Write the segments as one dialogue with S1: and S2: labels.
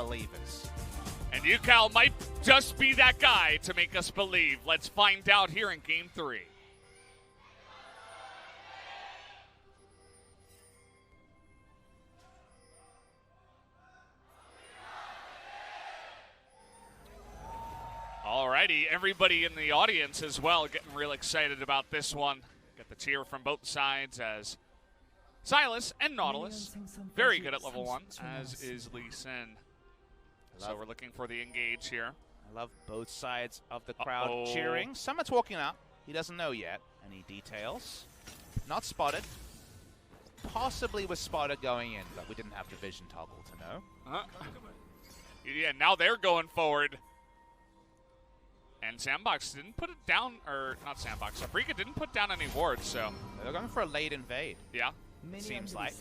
S1: believers.
S2: And Ucal might just be that guy to make us believe. Let's find out here in Game 3. Alrighty, everybody in the audience as well getting real excited about this one. Get the cheer from both sides as Silas and Nautilus, very good at level 1, as is Lee Sin. So we're looking for the engage here.
S1: I love both sides of the crowd cheering. Summit's walking up. He doesn't know yet. Any details? Not spotted. Possibly was spotted going in, but we didn't have the vision toggle to know.
S2: Yeah, now they're going forward. And SANDBOX didn't put it down, or not SANDBOX, Afreeca didn't put down any wards, so.
S1: They're going for a late invade.
S2: Yeah.
S1: Seems like.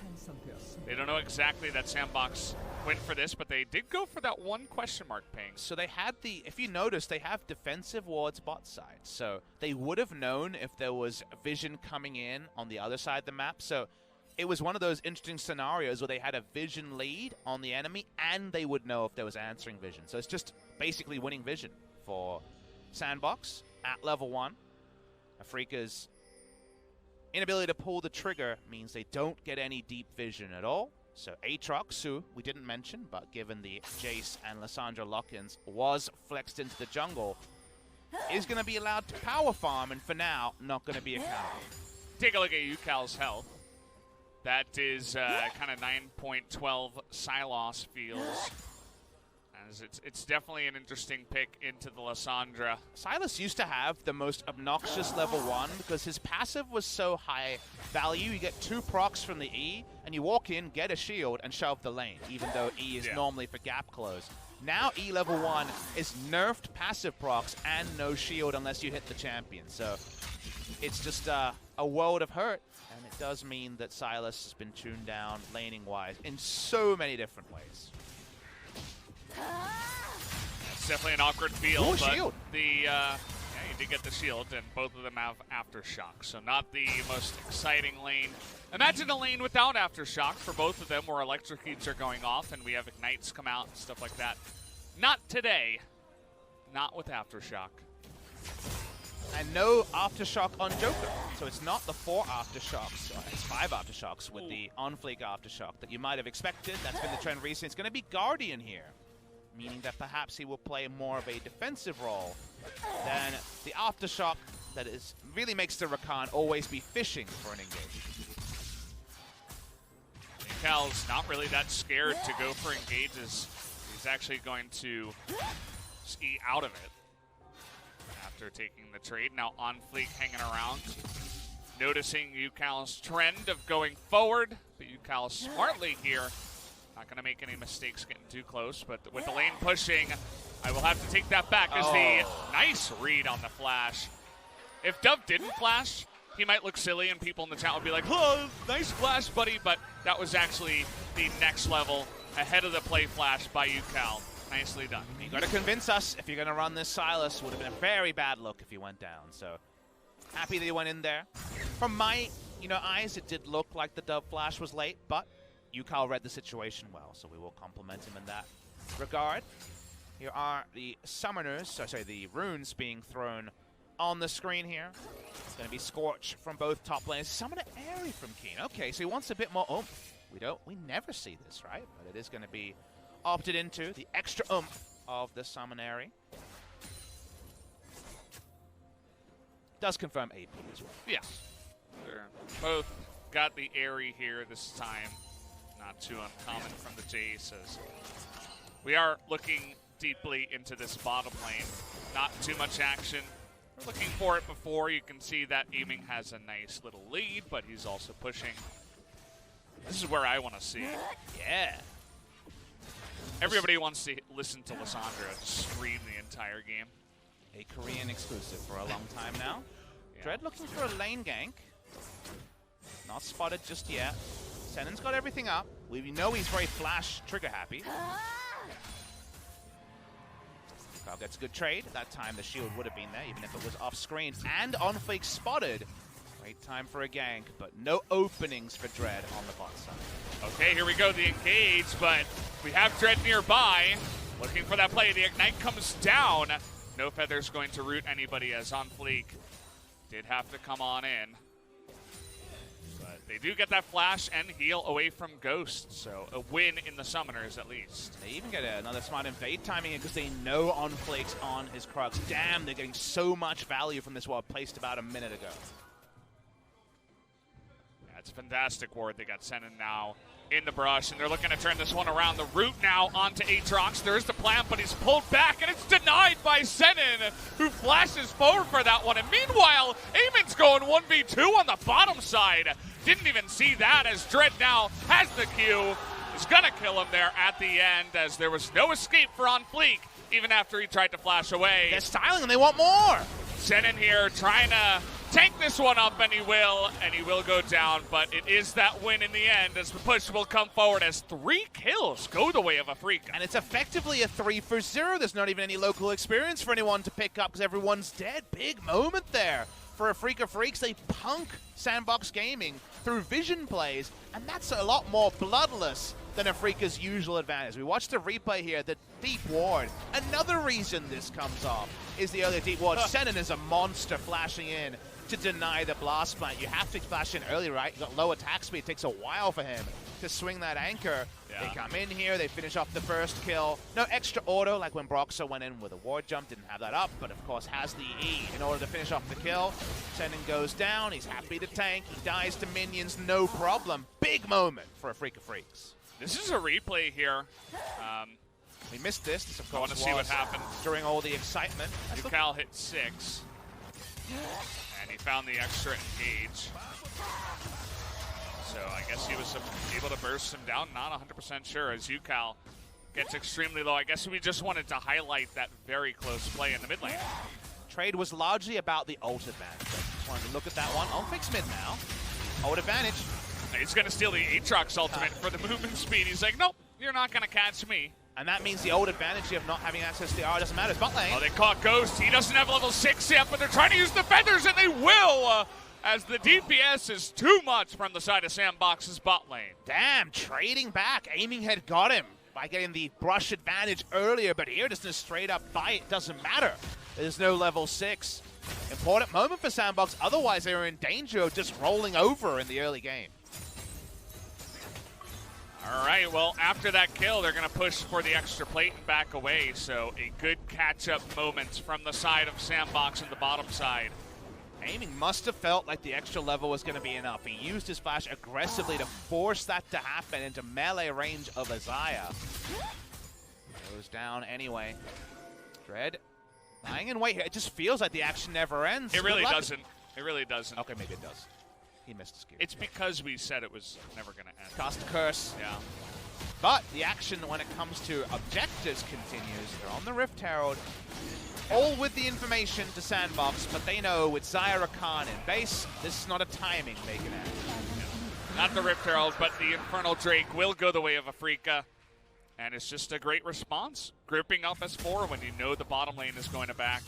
S2: They don't know exactly that SANDBOX went for this, but they did go for that one question mark ping.
S1: So they had the, if you notice, they have defensive wards bot side. So they would have known if there was vision coming in on the other side of the map. So it was one of those interesting scenarios where they had a vision lead on the enemy and they would know if there was answering vision. So it's just basically winning vision for SANDBOX at level 1. Afreeca's inability to pull the trigger means they don't get any deep vision at all. So Aatrox, who we didn't mention, but given the Jace and Lissandra lock-ins was flexed into the jungle, is going to be allowed to power farm, and for now, not going to be a counter.
S2: Take a look at Ucal's health. That is kind of 9.12 Sylos feels. As it's definitely an interesting pick into the Lissandra.
S1: Silas used to have the most obnoxious level 1 because his passive was so high value. You get 2 procs from the E, and you walk in, get a shield, and shove the lane, even though E is normally for gap close. Now E level 1 is nerfed passive procs and no shield unless you hit the champion. So it's just a world of hurt, and it does mean that Silas has been tuned down laning-wise in so many different ways.
S2: It's definitely an awkward feel, but
S1: shield.
S2: Yeah, you did get the shield, and both of them have Aftershock, so not the most exciting lane. Imagine a lane without Aftershock for both of them, where electrocutes are going off, and we have ignites come out and stuff like that. Not today. Not with Aftershock.
S1: And no Aftershock on Joker. So it's not the 4 Aftershocks, it's 5 Aftershocks with the OnFleek Aftershock that you might have expected. That's been the trend recently. It's going to be Guardian here, meaning that perhaps he will play more of a defensive role than the Aftershock that really makes the Rakan always be fishing for an engage.
S2: Ucal's not really that scared to go for engages. He's actually going to ski out of it after taking the trade. Now OnFleek hanging around, noticing Ucal's trend of going forward, but Ucal smartly here. Not going to make any mistakes getting too close, but with the lane pushing, I will have to take that back as the nice read on the flash. If Dove didn't flash, he might look silly and people in the chat would be like, oh, nice flash, buddy, but that was actually the next level ahead of the play flash by Ucal. Nicely done.
S1: You got to convince us if you're going to run this Silas. Would have been a very bad look if he went down, so happy that he went in there. From my eyes, it did look like the Dove flash was late, but Ucal read the situation well, so we will compliment him in that regard. Here are the summoners, the runes being thrown on the screen here. It's going to be Scorch from both top lanes. Summoner Airy from Kiin. Okay, so he wants a bit more oomph. We never see this, right? But it is going to be opted into, the extra oomph of the Summon Airy. Does confirm AP as well.
S2: Yeah. They're both got the Airy here this time. Not too uncommon from the Jace, as we are looking deeply into this bottom lane. Not too much action. We're looking for it before. You can see that Aiming has a nice little lead, but he's also pushing. This is where I want to see.
S1: Yeah.
S2: Everybody wants to listen to Lissandra scream the entire game.
S1: A Korean exclusive for a long time now.
S2: Yeah.
S1: Dread looking for a lane gank. Not spotted just yet. Senan's got everything up. We know he's very flash trigger happy. Kyle gets a good trade. That time the shield would have been there, even if it was off screen. And OnFleek spotted. Great time for a gank, but no openings for Dread on the bot side.
S2: Okay, here we go, the engage, but We have Dread nearby, looking for that play. The Ignite comes down. No Feather's going to root anybody, as OnFleek did have to come on in. But they do get that flash and heal away from Ghost, so a win in the Summoners at least.
S1: They even get another smart invade timing because they know OnFleek's on his Crux. Damn, they're getting so much value from this ward placed about a minute ago.
S2: Yeah, it's a fantastic ward. They got Senan now in the brush, and they're looking to turn this one around. The root now onto Aatrox. There's the plant, but he's pulled back, and it's denied by Senan, who flashes forward for that one. And meanwhile, Eamon's going 1v2 on the bottom side. Didn't even see that, as Dread now has the Q. Is gonna kill him there at the end, as there was no escape for OnFleek, even after he tried to flash away.
S1: They're styling and they want more.
S2: Senan here trying to tank this one up, and he will go down, but it is that win in the end, as the push will come forward as 3 kills go the way of Afreeca.
S1: And it's effectively a 3-for-0. There's not even any local experience for anyone to pick up because everyone's dead. Big moment there for Afreeca Freecs. They punk SANDBOX Gaming through vision plays, and that's a lot more bloodless than Afreeca's usual advantage. We watched the replay here, the deep ward. Another reason this comes off is the early deep ward. Senan is a monster flashing in to deny the blast plant. You have to flash in early, right? You got low attack speed. It takes a while for him to swing that anchor. Yeah. They come in here, they finish off the first kill. No extra auto like when Broxah went in with a ward jump, didn't have that up, but of course has the E in order to finish off the kill. Senan goes down, he's happy to tank, he dies to minions, no problem. Big moment for Afreeca Freecs.
S2: This is a replay here.
S1: We missed this. This of course,
S2: I want to see what happened
S1: during all the excitement.
S2: Ucal hit 6. And he found the extra engage. So I guess he was able to burst him down. Not 100% sure, as Ucal gets extremely low. I guess we just wanted to highlight that very close play in the mid lane.
S1: Trade was largely about the ult advantage. Just wanted to look at that one. OnFleek's mid now. Ult advantage.
S2: He's going to steal the Aatrox ultimate for the movement speed. He's like, nope, you're not going to catch me.
S1: And that means the old advantage of not having access to the R doesn't matter. It's bot lane.
S2: Oh, they caught Ghost. He doesn't have level 6 yet, but they're trying to use the feathers, and they will, as the DPS is too much from the side of SANDBOX's bot lane.
S1: Damn, trading back. Aiming had got him by getting the brush advantage earlier, but here just a straight up fight. Doesn't matter. There's no level 6. Important moment for SANDBOX. Otherwise, they were in danger of just rolling over in the early game.
S2: All right, well, after that kill, they're going to push for the extra plate and back away. So a good catch-up moment from the side of SANDBOX and the bottom side.
S1: Aiming must have felt like the extra level was going to be enough. He used his flash aggressively to force that to happen into melee range of Isaiah. Goes down anyway. Dread lying in wait here. It just feels like the action never ends.
S2: It really doesn't. It really doesn't.
S1: Okay, maybe it does. He missed his cue.
S2: It's because we said it was never going to end.
S1: Cast a curse.
S2: Yeah.
S1: But the action when it comes to objectives continues. They're on the Rift Herald. All with the information to SANDBOX, but they know with Zyra Khan in base, this is not a timing they can end.
S2: Yeah. Not the Rift Herald, but the Infernal Drake will go the way of Afreeca. And it's just a great response. Gripping up S4 when you know the bottom lane is going to back.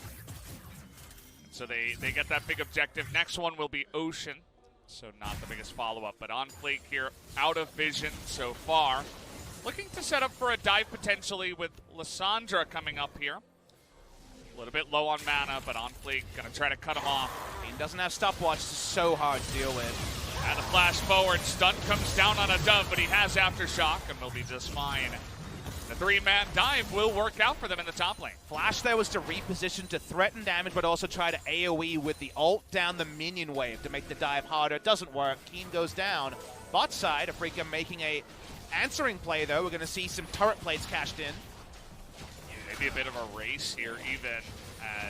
S2: And so they get that big objective. Next one will be Ocean. So not the biggest follow-up, but OnFleek here out of vision so far. Looking to set up for a dive potentially with Lissandra coming up here. A little bit low on mana, but OnFleek going to try to cut him off.
S1: He doesn't have stopwatch, it's so hard to deal with.
S2: And a flash forward, stun comes down on a dove, but he has Aftershock and will be just fine. The 3-man dive will work out for them in the top lane.
S1: Flash there was to reposition to threaten damage, but also try to AoE with the ult down the minion wave to make the dive harder. It doesn't work. Kiin goes down. Bot side, Afreeca making a answering play, though. We're going to see some turret plates cashed in.
S2: Maybe a bit of a race here, even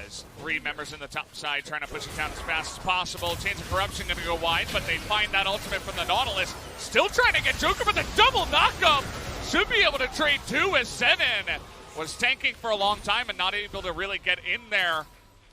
S2: as 3 members in the top side trying to push it down as fast as possible. Chains of Corruption going to go wide, but they find that ultimate from the Nautilus. Still trying to get Joker with a double knockup. Should be able to trade 2 as Senan was tanking for a long time and not able to really get in there.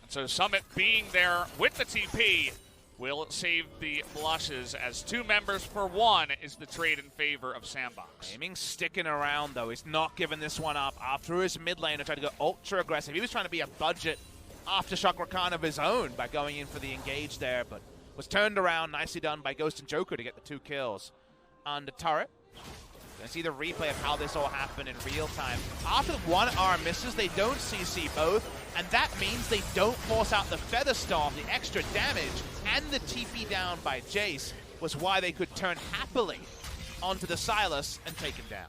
S2: And so Summit being there with the TP will save the blushes, as 2 members for 1 is the trade in favor of SANDBOX.
S1: Aiming sticking around, though. He's not giving this one up. After his mid lane, tried to go ultra aggressive. He was trying to be a budget Aftershock Rakan of his own by going in for the engage there, but was turned around. Nicely done by Ghost and Joker to get the 2 kills on the turret. Gonna see the replay of how this all happened in real time. After one arm misses, they don't CC both, and that means they don't force out the Feather Storm. The extra damage and the TP down by Jace was why they could turn happily onto the Sylas and take him down.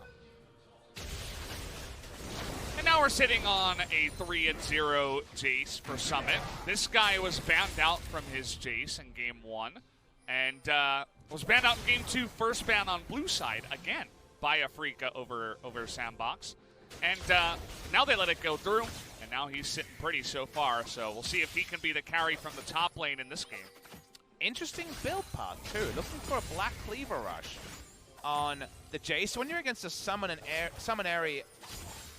S2: And now we're sitting on a 3-0 Jace for Summit. This guy was banned out from his Jace in Game 1, and was banned out in Game 2, first ban on blue side again by Afreeca over SANDBOX. And now they let it go through, and now he's sitting pretty so far, so we'll see if he can be the carry from the top lane in this game.
S1: Interesting build path, too. Looking for a Black Cleaver Rush on the Jace. When you're against a summonary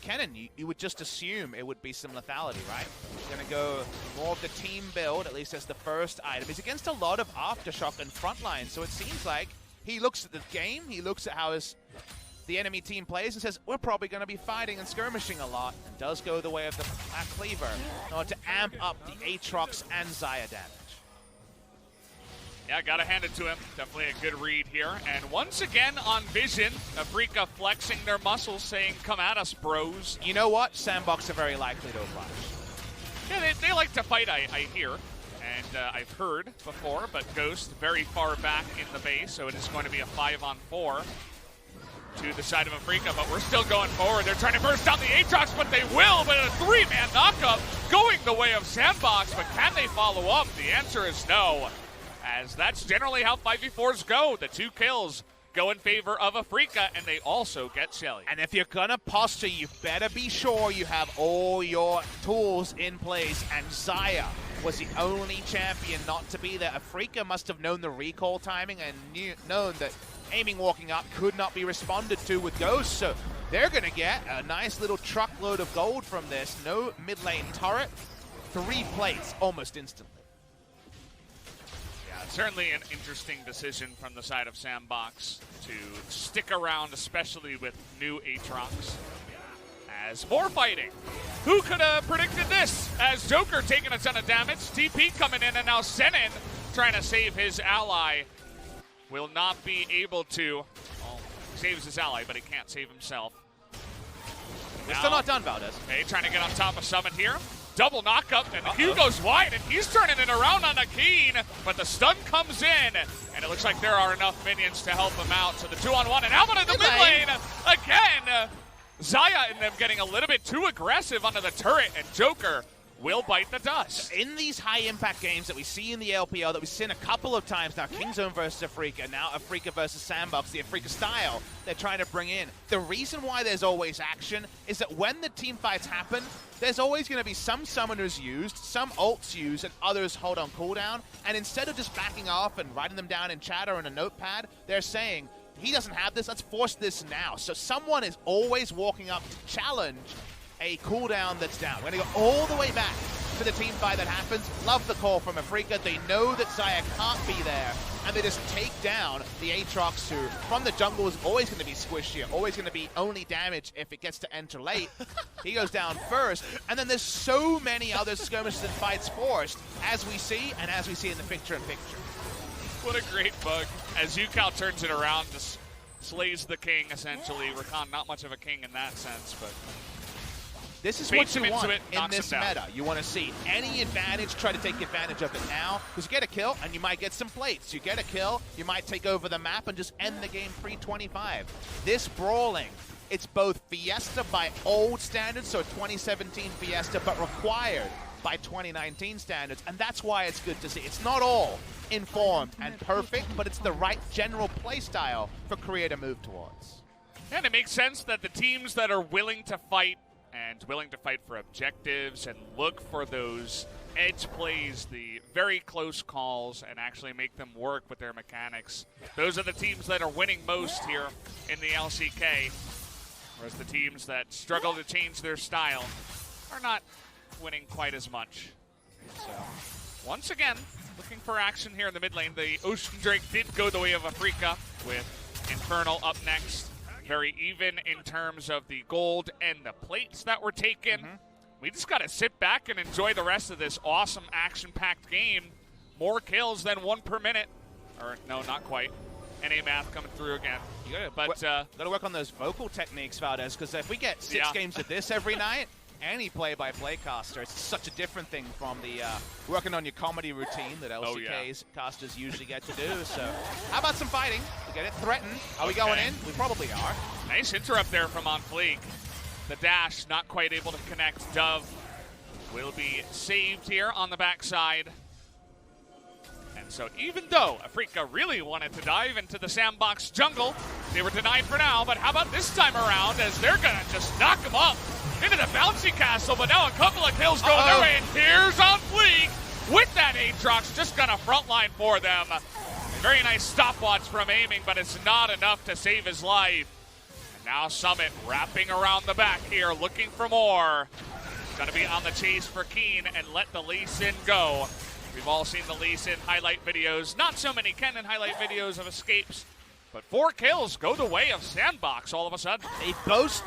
S1: Kennen, you would just assume it would be some lethality, right? He's going to go more of the team build, at least as the first item. He's against a lot of Aftershock and frontline, so it seems like he looks at the game, he looks at how the enemy team plays and says, we're probably going to be fighting and skirmishing a lot, and does go the way of the Black Cleaver in order to amp up the Aatrox and Xayah damage.
S2: Yeah, gotta hand it to him. Definitely a good read here. And once again on Vision, Afreeca flexing their muscles, saying, come at us, bros.
S1: You know what? SANDBOX are very likely to oblige.
S2: Yeah, they like to fight, I hear. And I've heard before, but Ghost very far back in the base, so it is going to be a 5-on-4 to the side of Afreeca, but we're still going forward. They're trying to burst down the Aatrox, but they will, but a 3-man knockup going the way of SANDBOX, but can they follow up? The answer is no, as that's generally how 5v4s go. The 2 kills go in favor of Afreeca, and they also get Shelly.
S1: And if you're gonna posture, you better be sure you have all your tools in place, and Xayah was the only champion not to be there. Afreeca must have known the recall timing and known that aiming walking up could not be responded to with Ghost, so they're gonna get a nice little truckload of gold from this. No mid lane turret, 3 plates almost instantly.
S2: Certainly an interesting decision from the side of SANDBOX to stick around, especially with new Aatrox. As more fighting. Who could have predicted this? As Joker taking a ton of damage, TP coming in, and now Senan trying to save his ally. Will not be able to. Well, he saves his ally, but he can't save himself.
S1: We're still not done, Valdez.
S2: Okay, trying to get on top of Summit here. Double knockup, and the Q goes wide, and he's turning it around on a Kiin, but the stun comes in, and it looks like there are enough minions to help him out. So the 2-on-1, and Alvin in the mid lane again. Xayah and them getting a little bit too aggressive onto the turret, and Joker will bite the dust.
S1: In these high-impact games that we see in the LPL, that we've seen a couple of times now, Kingzone versus Afreeca, now Afreeca versus SANDBOX, the Afreeca style they're trying to bring in. The reason why there's always action is that when the team fights happen, there's always going to be some summoners used, some ults used, and others hold on cooldown. And instead of just backing off and writing them down in chat or in a notepad, they're saying, he doesn't have this, let's force this now. So someone is always walking up to challenge a cooldown that's down. We're going to go all the way back to the team fight that happens. Love the call from Afreeca. They know that Xayah can't be there, and they just take down the Aatrox, who from the jungle is always going to be squishy, always going to be only damage if it gets to enter late. He goes down first, and then there's so many other skirmishes and fights forced, as we see, and as we see in the picture-in-picture.
S2: What a great bug. As Ucal turns it around, just slays the king, essentially. Rakan, not much of a king in that sense, but
S1: this is what you want in this meta. You want to see any advantage, try to take advantage of it now, because you get a kill and you might get some plates. You get a kill, you might take over the map and just end the game pre-25. This brawling, it's both Fiesta by old standards, so 2017 Fiesta, but required by 2019 standards, and that's why it's good to see. It's not all informed and perfect, but it's the right general play style for Korea to move towards.
S2: And it makes sense that the teams that are willing to fight and willing to fight for objectives and look for those edge plays, the very close calls, and actually make them work with their mechanics. Those are the teams that are winning most here in the LCK, whereas the teams that struggle to change their style are not winning quite as much. So, once again, looking for action here in the mid lane. The Ocean Drake did go the way of Afreeca, with Infernal up next. Very even in terms of the gold and the plates that were taken. We just got to sit back and enjoy the rest of this awesome action-packed game. More kills than 1 per minute. Or, no, not quite. NA math coming through again.
S1: Gotta work on those vocal techniques, Valdez, because if we get 6 games of this every night, any play-by-play caster, it's such a different thing from the working on your comedy routine that LCK's casters usually get to do. So how about some fighting? We get it threatened. Are we going in? We probably are.
S2: Nice interrupt there from OnFleek. The dash not quite able to connect. Dove will be saved here on the backside. And so even though Afreeca really wanted to dive into the SANDBOX jungle, they were denied for now. But how about this time around, as they're going to just knock them up into the bouncy castle, but now a couple of kills going their way, and here's OnFleek with that Aatrox, just gonna frontline for them. A very nice stopwatch from aiming, but it's not enough to save his life. And now Summit wrapping around the back here, looking for more. Gonna be on the chase for Kiin and let the Lee Sin go. We've all seen the Lee Sin highlight videos, not so many Kennen highlight videos of escapes, but 4 kills go the way of SANDBOX all of a sudden.
S1: They boast.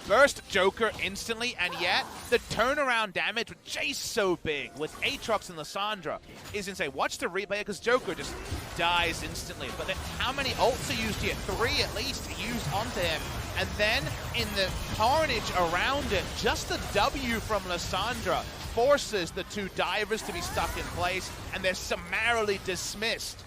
S1: Burst Joker instantly, and yet the turnaround damage with Jace so big with Aatrox and Lissandra is insane. Watch the replay because Joker just dies instantly. But then how many ults are used here? 3 at least used onto him. And then in the carnage around it, just the W from Lissandra forces the 2 divers to be stuck in place, and they're summarily dismissed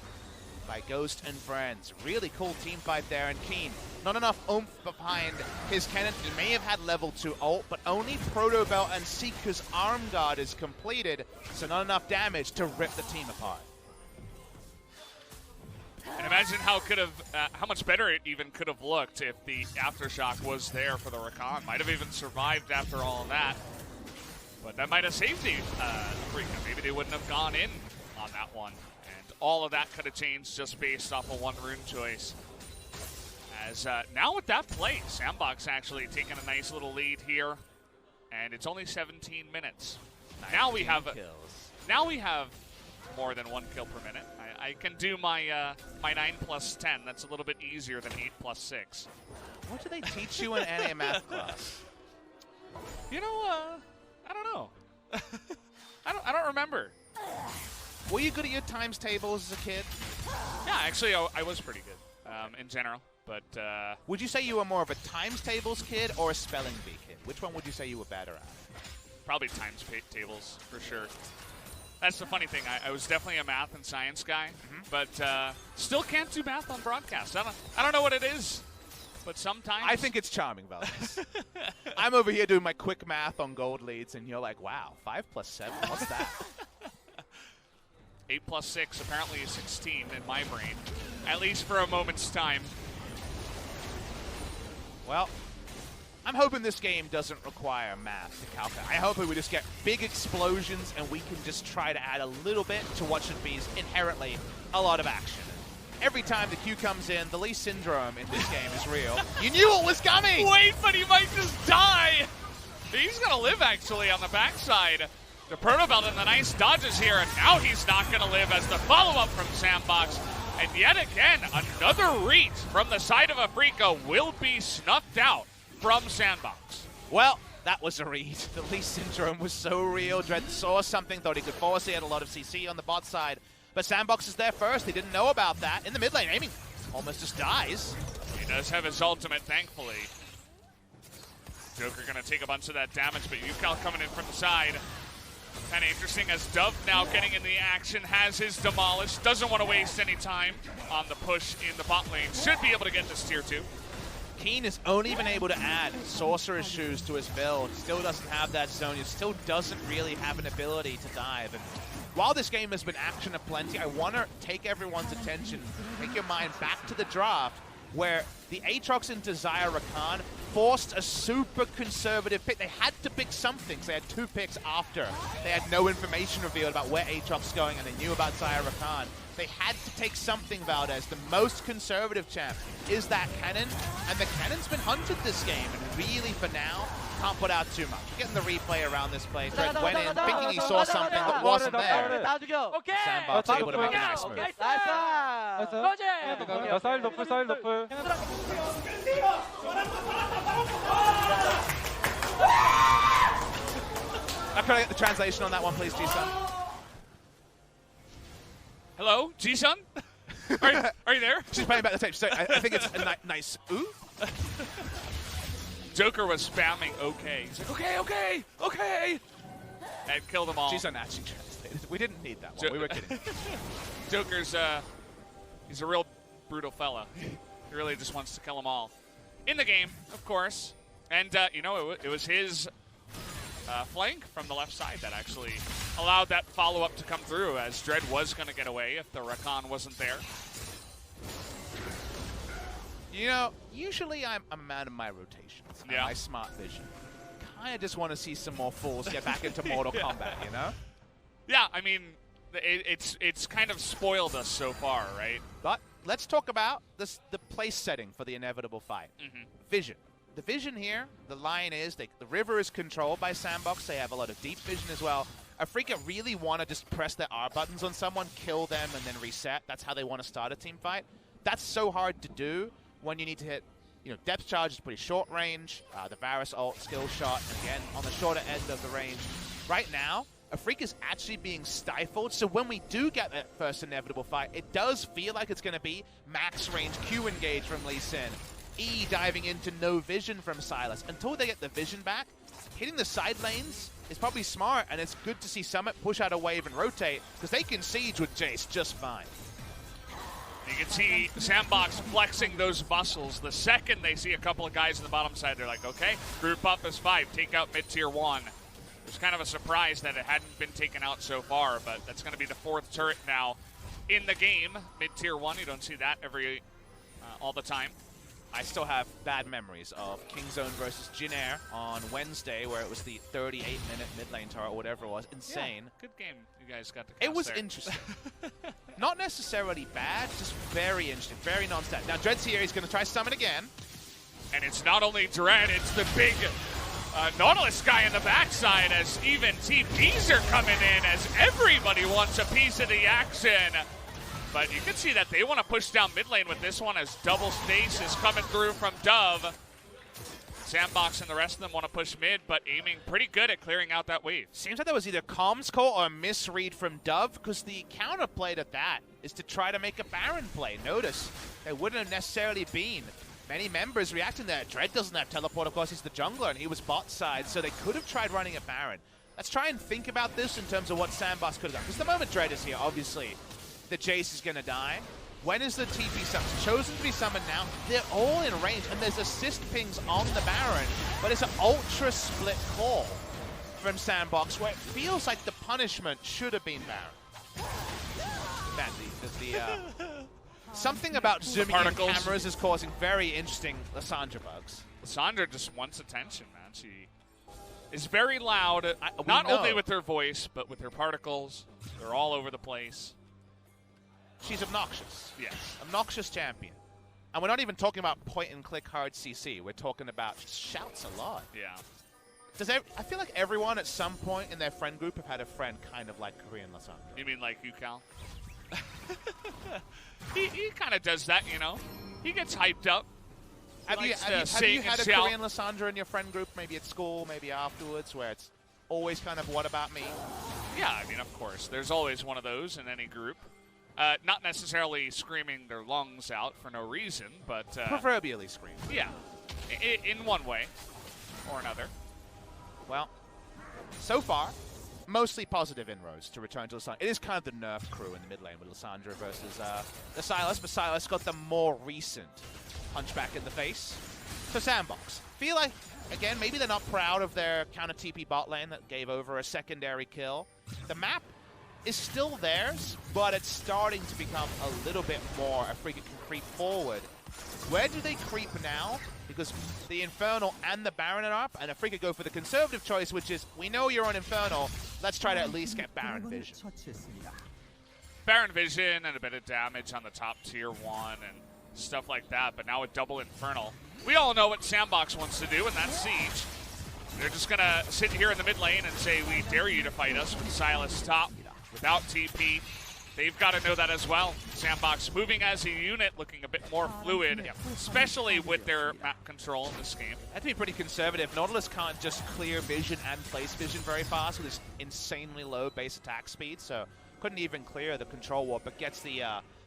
S1: by Ghost and friends. Really cool team fight there, and Kiin, not enough oomph behind his cannon. He may have had level 2 ult, but only Proto Belt and Seeker's arm guard is completed, so not enough damage to rip the team apart.
S2: And imagine how much better it even could have looked if the Aftershock was there for the Rakan. Might have even survived after all of that. But that might have saved the Afreeca. Maybe they wouldn't have gone in on that one. And all of that could have changed just based off of 1 rune choice. As now with that play, SANDBOX actually taking a nice little lead here. And it's only 17 minutes. Now we have more than 1 kill per minute. I can do my my 9 plus 10. That's a little bit easier than 8 plus 6.
S1: What do they teach you in NA math class?
S2: You know, I don't know. I don't remember.
S1: Were you good at your times tables as a kid?
S2: Yeah, actually, I was pretty good in general. But
S1: would you say you were more of a times tables kid or a spelling bee kid? Which one would you say you were better at?
S2: Probably times tables for sure. That's the funny thing. I was definitely a math and science guy, but still can't do math on broadcast. I don't know what it is, but sometimes
S1: I think it's charming, Valdez. I'm over here doing my quick math on gold leads, and you're like, "Wow, 5 plus 7. What's that?"
S2: 8 plus 6 apparently is 16 in my brain, at least for a moment's time.
S1: Well, I'm hoping this game doesn't require math to calculate. I hope we just get big explosions and we can just try to add a little bit to what should be inherently a lot of action. Every time the Q comes in, the Lee syndrome in this game is real. You knew it was coming!
S2: Wait, but he might just die! He's going to live, actually, on the backside. The Proto Belt and the nice dodges here, and now he's not going to live as the follow-up from SANDBOX. And yet again, another reach from the side of Afreeca will be snuffed out from SANDBOX.
S1: Well, that was a read. The Lee syndrome was so real. Dread saw something, thought he could force it. Had a lot of CC on the bot side. But SANDBOX is there first. He didn't know about that. In the mid lane, aiming almost just dies.
S2: He does have his ultimate, thankfully. Joker going to take a bunch of that damage, but Ucal coming in from the side. Kind of interesting as Dove now getting in the action, has his demolished. Doesn't want to waste any time on the push in the bot lane. Should be able to get this tier 2.
S1: Kiin has only been able to add Sorcerer's Shoes to his build. Still doesn't have that zone. He still doesn't really have an ability to dive. And while this game has been action aplenty, I want to take everyone's attention, take your mind back to the draft, where the Aatrox into Xayah Rakan forced a super conservative pick. They had to pick something, so they had 2 picks after. They had no information revealed about where Aatrox is going, and they knew about Xayah Rakan. They had to take something, Valdez. The most conservative champ is that cannon, and the cannon's been hunted this game, and really, for now, can't put out too much. Getting the replay around this play. Dread went in thinking he saw something that wasn't there. SANDBOX able to make a nice move.
S3: 사일 높을 사일 높을
S1: Can I get the translation on that one, please, G-Sun?
S2: Hello, G-Sun? Are you there?
S1: She's playing back the tape. She's like, I think it's a nice ooh.
S2: Joker was spamming okay. He's like, okay. And killed them all.
S1: She's unnaturally translated. We didn't need that one. We were kidding.
S2: Joker's, he's a real brutal fella. He really just wants to kill them all. In the game, of course. And, you know, it was his flank from the left side that actually allowed that follow-up to come through, as Dread was going to get away if the Recon wasn't there.
S1: You know, usually I'm a man of my rotations, and my smart vision. Kind of just want to see some more fools get back into Mortal Kombat, you know?
S2: Yeah, I mean, it's kind of spoiled us so far, right?
S1: But let's talk about the place setting for the inevitable fight. Vision. The vision here, the line is, the river is controlled by SANDBOX. They have a lot of deep vision as well. Afreeca really want to just press their R buttons on someone, kill them, and then reset. That's how they want to start a team fight. That's so hard to do when you need to hit, you know, depth charge is pretty short range. The Varus ult, skill shot, and again, on the shorter end of the range. Right now, Afreeca's actually being stifled, so when we do get that first inevitable fight, it does feel like it's going to be max range Q engage from Lee Sin. E diving into no vision from Sylas. Until they get the vision back, hitting the side lanes is probably smart, and it's good to see Summit push out a wave and rotate, because they can siege with Jace just fine.
S2: You can see SANDBOX flexing those muscles. The second they see a couple of guys on the bottom side, they're like, okay, group up as 5, take out mid-tier 1. It was kind of a surprise that it hadn't been taken out so far, but that's going to be the 4th turret now in the game. Mid-tier 1, you don't see that all the time.
S1: I still have bad memories of Kingzone versus Jin Air on Wednesday, where it was the 38-minute mid lane turret or whatever it was. Insane.
S2: Yeah, good game you guys got to cast.
S1: It was
S2: there.
S1: interesting. Not necessarily bad, just very interesting, very non-stat. Now Dread's here, he's going to try summon again.
S2: And it's not only Dread, it's the big Nautilus guy in the backside, as even TPs are coming in, as everybody wants a piece of the action. But you can see that they want to push down mid lane with this one, as double stace is coming through from Dove. SANDBOX and the rest of them want to push mid, but aiming pretty good at clearing out that wave.
S1: Seems like that was either comms call or a misread from Dove, because the counterplay to that is to try to make a Baron play. Notice, there wouldn't have necessarily been many members reacting there. Dread doesn't have teleport, of course, he's the jungler, and he was bot side, so they could have tried running a Baron. Let's try and think about this in terms of what SANDBOX could have done, because the moment Dread is here, obviously, the Jace is going to die. When is the TP summon? Chosen to be summoned now. They're all in range, and there's assist pings on the Baron, but it's an ultra split call from SANDBOX, where it feels like the punishment should have been Baron. Man, something about zooming in cameras is causing very interesting Lissandra bugs.
S2: Lissandra just wants attention, man. She is very loud, not only with her voice, but with her particles. They're all over the place.
S1: She's obnoxious.
S2: Yes.
S1: Obnoxious champion. And we're not even talking about point-and-click hard CC. We're talking about shouts a lot.
S2: Yeah.
S1: I feel like everyone at some point in their friend group have had a friend kind of like Korean Lissandra.
S2: You mean like Ucal? he kind of does that, you know. He gets hyped up.
S1: Have you had a Korean Lissandra in your friend group, maybe at school, maybe afterwards, where it's always kind of, what about me?
S2: Yeah, I mean, of course. There's always one of those in any group. Not necessarily screaming their lungs out for no reason, but...
S1: proverbially screaming.
S2: Yeah, in one way or another.
S1: Well, so far, mostly positive inroads to return to Lissandra. It is kind of the nerf crew in the mid lane with Lissandra versus the Sylas, but Sylas got the more recent punch back in the face. So SANDBOX, feel like, again, maybe they're not proud of their counter TP bot lane that gave over a secondary kill. The map is still theirs, but it's starting to become a little bit more Afreeca can creep forward. Where do they creep now? Because the Infernal and the Baron are up, and Afreeca go for the conservative choice, which is, we know you're on Infernal, let's try to at least get Baron Vision.
S2: Baron Vision and a bit of damage on the top tier 1 and stuff like that, but now with double Infernal. We all know what SANDBOX wants to do, and that's Siege. They're just going to sit here in the mid lane and say, we dare you to fight us with Sylas top. Without TP, they've got to know that as well. SANDBOX moving as a unit, looking a bit more fluid, especially with their map control in this game.
S1: That to be pretty conservative. Nautilus can't just clear vision and place vision very fast with his insanely low base attack speed, so Couldn't even clear the control ward, but gets the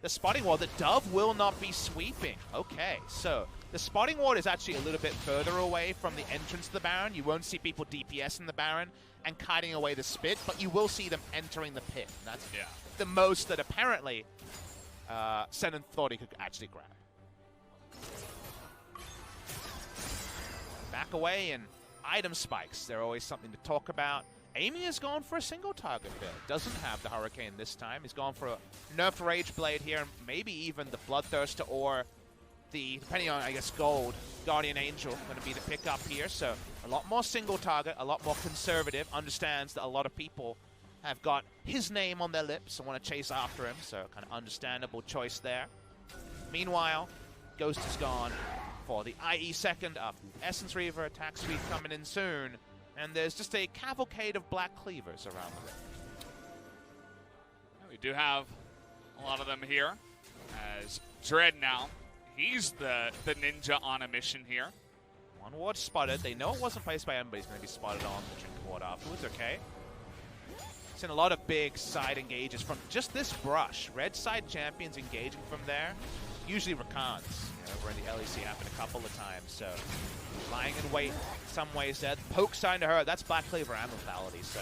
S1: spotting ward. The Dove will not be sweeping. Okay, so the spotting ward is actually a little bit further away from the entrance to the Baron. You won't see people DPS in the Baron and kiting away the spit, but you will see them entering the pit. And that's the most that apparently Senan thought he could actually grab. Back away and item spikes. They're always something to talk about. Amy has gone for a single target build. Doesn't have the Hurricane this time. He's gone for a nerfed Rage Blade here, and maybe even the Bloodthirster or the, depending on, I guess, Gold, Guardian Angel going to be the pickup here. So a lot more single target, a lot more conservative. Understands that a lot of people have got his name on their lips and want to chase after him. So kind of understandable choice there. Meanwhile, Ghost is gone for the IE second up. Essence Reaver, attack speed coming in soon. And there's just a cavalcade of black cleavers around the ring.
S2: We do have a lot of them here. As Dread now, he's the ninja on a mission here.
S1: One ward spotted. They know it wasn't placed by him, but he's going to be spotted on the drink ward afterwards. Okay. Seen a lot of big side engages from just this brush. Red side champions engaging from there. Usually Rakans. Over in the LEC happened a couple of times. So lying in wait in some ways there. Poke sign to her. That's Black Cleaver and lethality. So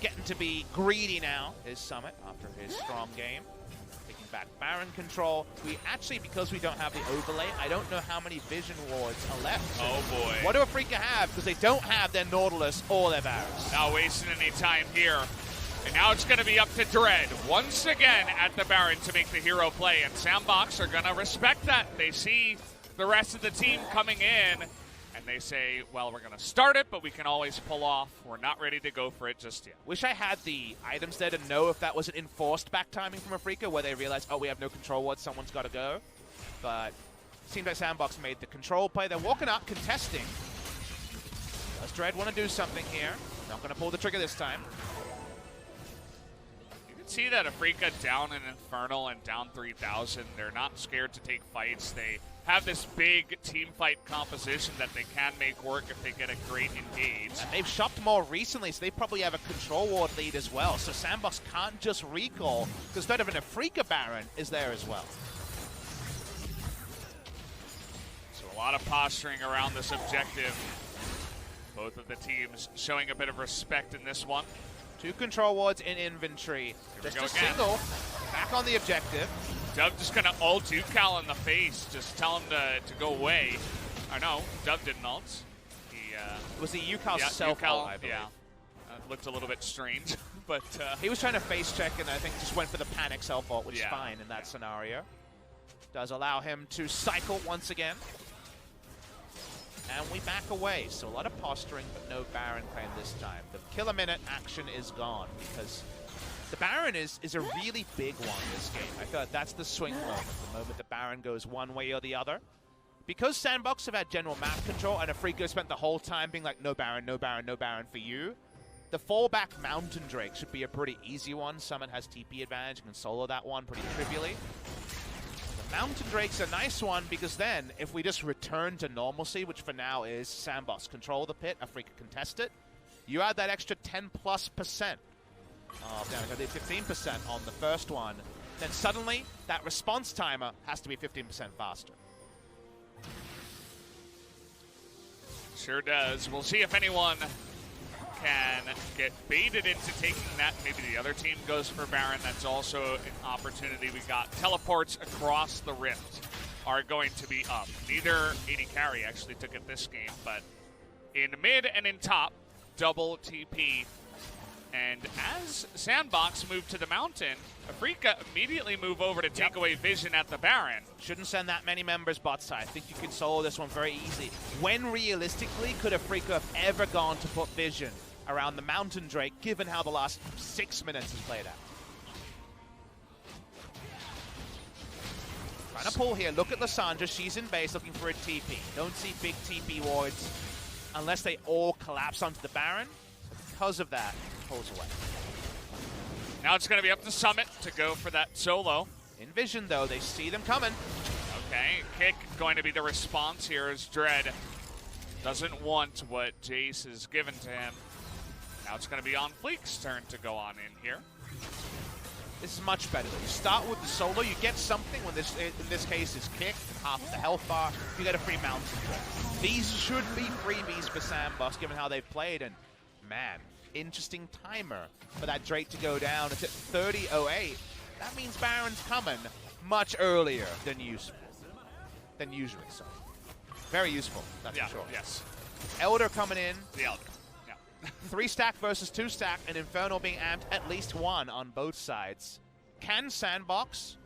S1: getting to be greedy now is Summit after his strong game. Taking back Baron control. We actually, because we don't have the overlay, I don't know how many vision wards are left. So
S2: oh boy.
S1: What do Afreeca have? Because they don't have their Nautilus or their Varus.
S2: Not wasting any time here. And now it's going to be up to Dread once again at the Baron to make the hero play. And SANDBOX are going to respect that. They see the rest of the team coming in, and they say, well, we're going to start it, but we can always pull off. We're not ready to go for it just yet.
S1: Wish I had the items there to know if that was an enforced back timing from Afreeca, where they realized, oh, we have no control wards, someone's got to go. But seems like SANDBOX made the control play. They're walking up, contesting. Does Dread want to do something here? Not going to pull the trigger this time.
S2: See that Afreeca down in Infernal and down 3,000. They're not scared to take fights. They have this big team fight composition that they can make work if they get a great engage.
S1: And they've shopped more recently, so they probably have a control ward lead as well. So SANDBOX can't just recall, because instead of an Afreeca Baron is there as well.
S2: So a lot of posturing around this objective. Both of the teams showing a bit of respect in this one.
S1: 2 control wards in inventory. Just a single. Back on the objective.
S2: Dove just going to ult Ucal in the face. Just tell him to go away. Or no, Dove didn't ult.
S1: It was the Ucal self-ult, I believe.
S2: Yeah. Looked a little bit strange. But
S1: he was trying to face check and I think just went for the panic self-ult, which is fine in that scenario. Does allow him to cycle once again. And we back away, so a lot of posturing, but no Baron claim this time. The kill a minute action is gone, because the Baron is a really big one this game. I feel like that's the swing moment, the moment the Baron goes one way or the other. Because SANDBOX have had general map control, and Afreeca spent the whole time being like, no Baron, no Baron, no Baron for you, the fallback Mountain Drake should be a pretty easy one. Summon has TP advantage and can solo that one pretty trivially. Mountain Drake's a nice one because then, if we just return to normalcy, which for now is SANDBOX control the pit, Afreeca contest it, you add that extra 10+%. Oh, damn it, I did 15% on the first one. Then suddenly, that response timer has to be 15% faster.
S2: Sure does. We'll see if anyone can get baited into taking that. Maybe the other team goes for Baron. That's also an opportunity. We got teleports across the rift are going to be up. Neither AD Carry actually took it this game, but in mid and in top, double TP. And as SANDBOX moved to the mountain, Afreeca immediately move over to take away Vision at the Baron.
S1: Shouldn't send that many members bot side. I think you can solo this one very easy. When realistically could Afreeca have ever gone to put Vision around the Mountain Drake, given how the last 6 minutes has played out? Trying to pull here. Look at Lissandra. She's in base looking for a TP. Don't see big TP wards unless they all collapse onto the Baron. So because of that, pulls away.
S2: Now it's going to be up to Summit to go for that solo.
S1: In Vision, though, they see them coming.
S2: Okay, kick going to be the response here as Dread doesn't want what Jace has given to him. Now it's going to be OnFleek's turn to go on in here.
S1: This is much better. You start with the solo, you get something, when this in this case is kick, half the health bar, you get a free mountain drop. These should be freebies for SANDBOX, given how they've played, and man, interesting timer for that Drake to go down. It's at 30:08. That means Baron's coming much earlier than usually. So very useful, that's for sure.
S2: Yes.
S1: Elder coming in.
S2: The Elder.
S1: 3 stack versus 2 stack, and Inferno being amped at least 1 on both sides. Can SANDBOX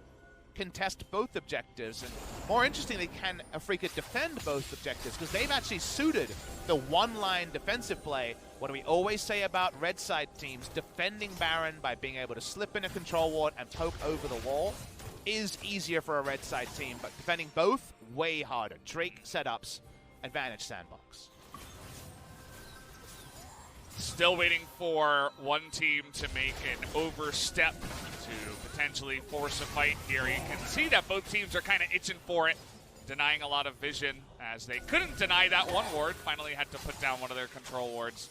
S1: contest both objectives? And more interestingly, can Afreeca defend both objectives? Because they've actually suited the one-line defensive play. What do we always say about red side teams? Defending Baron by being able to slip in a control ward and poke over the wall is easier for a red side team, but defending both, way harder. Drake setups, advantage SANDBOX.
S2: Still waiting for one team to make an overstep to potentially force a fight here. You can see that both teams are kind of itching for it, denying a lot of vision as they couldn't deny that one ward. Finally had to put down one of their control wards.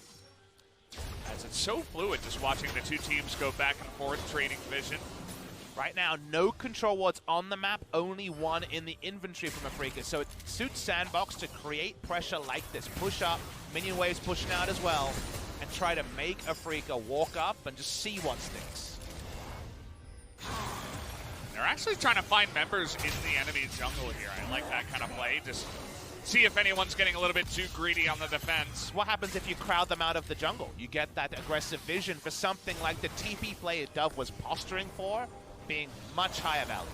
S2: As it's so fluid just watching the two teams go back and forth, trading vision.
S1: Right now, no control wards on the map, only one in the inventory from Afreeca. So it suits SANDBOX to create pressure like this. Push up, minion waves pushing out as well, and try to make Afreeca walk up and just see what sticks.
S2: They're actually trying to find members in the enemy jungle here. I like that kind of play. Just see if anyone's getting a little bit too greedy on the defense.
S1: What happens if you crowd them out of the jungle? You get that aggressive vision for something like the TP play Dove was posturing for, being much higher value.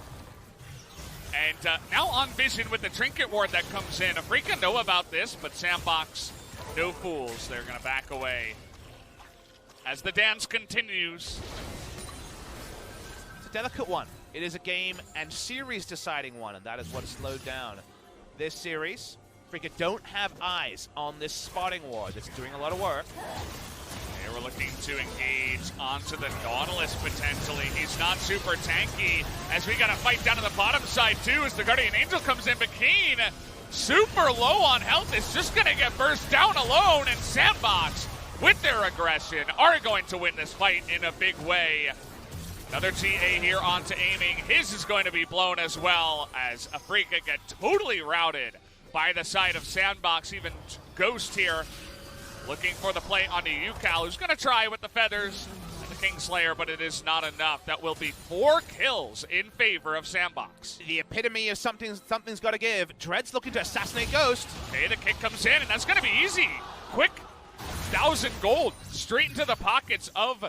S2: And now on vision with the trinket ward that comes in. Afreeca know about this, but SANDBOX, no fools. They're going to back away as the dance continues.
S1: It's a delicate one. It is a game and series deciding one, and that is what has slowed down this series. Afreeca don't have eyes on this spotting ward that's doing a lot of work.
S2: They were looking to engage onto the Nautilus potentially. He's not super tanky as we got a fight down to the bottom side too as the Guardian Angel comes in, but Kiin super low on health is just going to get burst down alone, and SANDBOX with their aggression are going to win this fight in a big way. Another TA here onto aiming. His is going to be blown as well as Afreeca get totally routed by the side of SANDBOX. Even Ghost here looking for the play onto Ucal, who's going to try with the feathers and the Kingslayer, but it is not enough. That will be 4 kills in favor of SANDBOX.
S1: The epitome of something's got to give. Dread's looking to assassinate Ghost.
S2: Okay, the kick comes in, and that's going to be easy. Quick 1,000 gold straight into the pockets of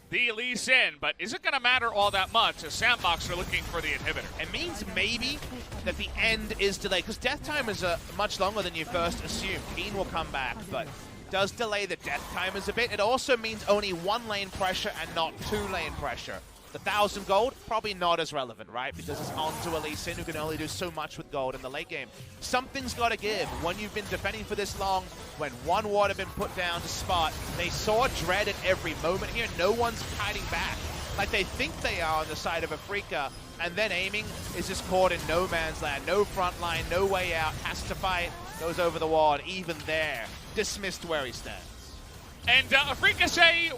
S2: the Lee Sin, but isn't going to matter all that much as SANDBOX are looking for the inhibitor.
S1: It means maybe that the end is delayed, because death time is much longer than you first assumed. Kiin will come back, but does delay the death timers a bit. It also means only 1 lane pressure and not 2 lane pressure. The 1,000 gold, probably not as relevant, right? Because it's onto a Lee Sin who can only do so much with gold in the late game. Something's got to give. When you've been defending for this long, when 1 ward had been put down to spot, they saw Dread at every moment here. No one's fighting back like they think they are on the side of Afreeca. And then aiming is just caught in no man's land. No front line, no way out. Has to fight, goes over the ward. Even there, dismissed where he stands.
S2: And Afreeca say,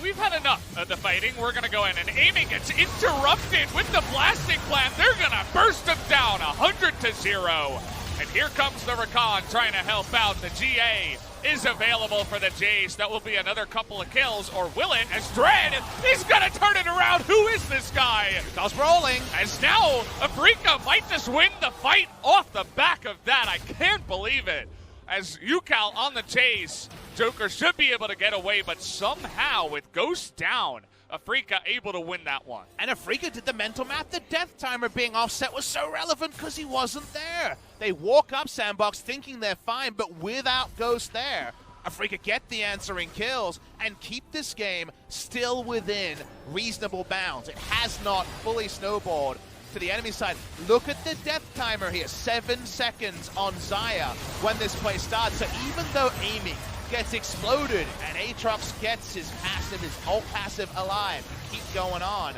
S2: we've had enough of the fighting. We're going to go in, and aiming gets interrupted with the blasting plan. They're going to burst them down 100-0. And here comes the Rakan trying to help out. The GA is available for the Jays. That will be another couple of kills, or will it? As Dread is going to turn it around. Who is this guy?
S1: Ucal's rolling.
S2: As now Afreeca might just win the fight off the back of that. I can't believe it. As Ucal on the chase, Joker should be able to get away, but somehow with Ghost down, Afreeca able to win that one.
S1: And Afreeca did the mental math. The death timer being offset was so relevant because he wasn't there. They walk up SANDBOX thinking they're fine, but without Ghost there, Afreeca get the answering kills and keep this game still within reasonable bounds. It has not fully snowballed to the enemy side. Look at the death timer here, 7 seconds on Xayah when this play starts. So even though aiming gets exploded and Aatrox gets his passive, his ult passive alive, keep going on.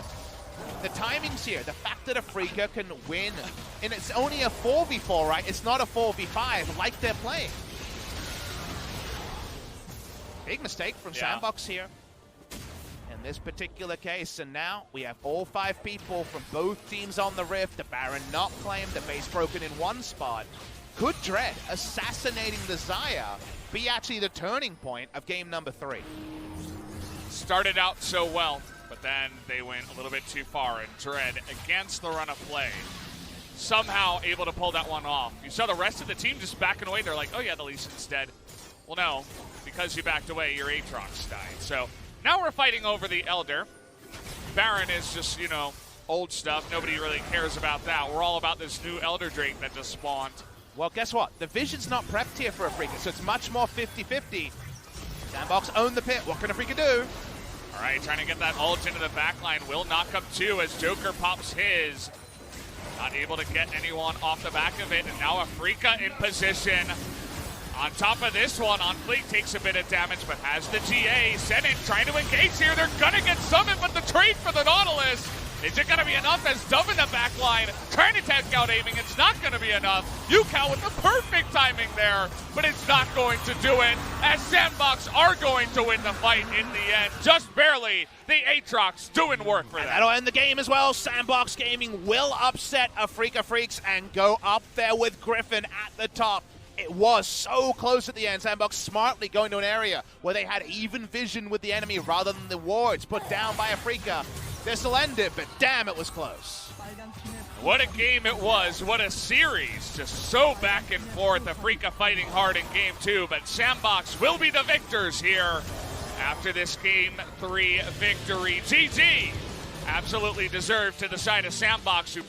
S1: The timings here, the fact that Afreeca can win, and it's only a 4v4, right? It's not a 4v5 like they're playing. Big mistake from SANDBOX here. And in this particular case. And now we have all 5 people from both teams on the Rift. The Baron not claimed, the base broken in one spot. Could Dread assassinating the Xayah be actually the turning point of game number 3?
S2: Started out so well, but then they went a little bit too far, and Dread, against the run of play, somehow able to pull that one off. You saw the rest of the team just backing away. They're like, oh yeah, the Lee Sin's dead. Well, no, because you backed away, your Aatrox died. So now we're fighting over the Elder. Baron is just, you know, old stuff. Nobody really cares about that. We're all about this new Elder Drake that just spawned.
S1: Well, guess what? The Vision's not prepped here for Afreeca, so it's much more 50-50. SANDBOX own the pit. What can Afreeca do?
S2: All right, trying to get that ult into the backline. Will knock up 2 as Joker pops his. Not able to get anyone off the back of it, and now Afreeca in position. On top of this one, OnFleek takes a bit of damage, but has the GA. Senan trying to engage here. They're gonna get summoned, but the trade for the Nautilus. Is it gonna be enough as Dove in the back line, trying to tag out aiming? It's not gonna be enough. Ucal with the perfect timing there, but it's not going to do it, as SANDBOX are going to win the fight in the end. Just barely. The Aatrox doing work for them.
S1: That'll end the game as well. SANDBOX Gaming will upset Afreeca Freecs and go up there with Griffin at the top. It was so close at the end. SANDBOX smartly going to an area where they had even vision with the enemy rather than the wards put down by Afreeca. This'll end it, but damn, it was close.
S2: What a game it was. What a series. Just so back and forth. Afreeca fighting hard in game 2, but SANDBOX will be the victors here after this game 3 victory. GG absolutely deserved to the side of SANDBOX, who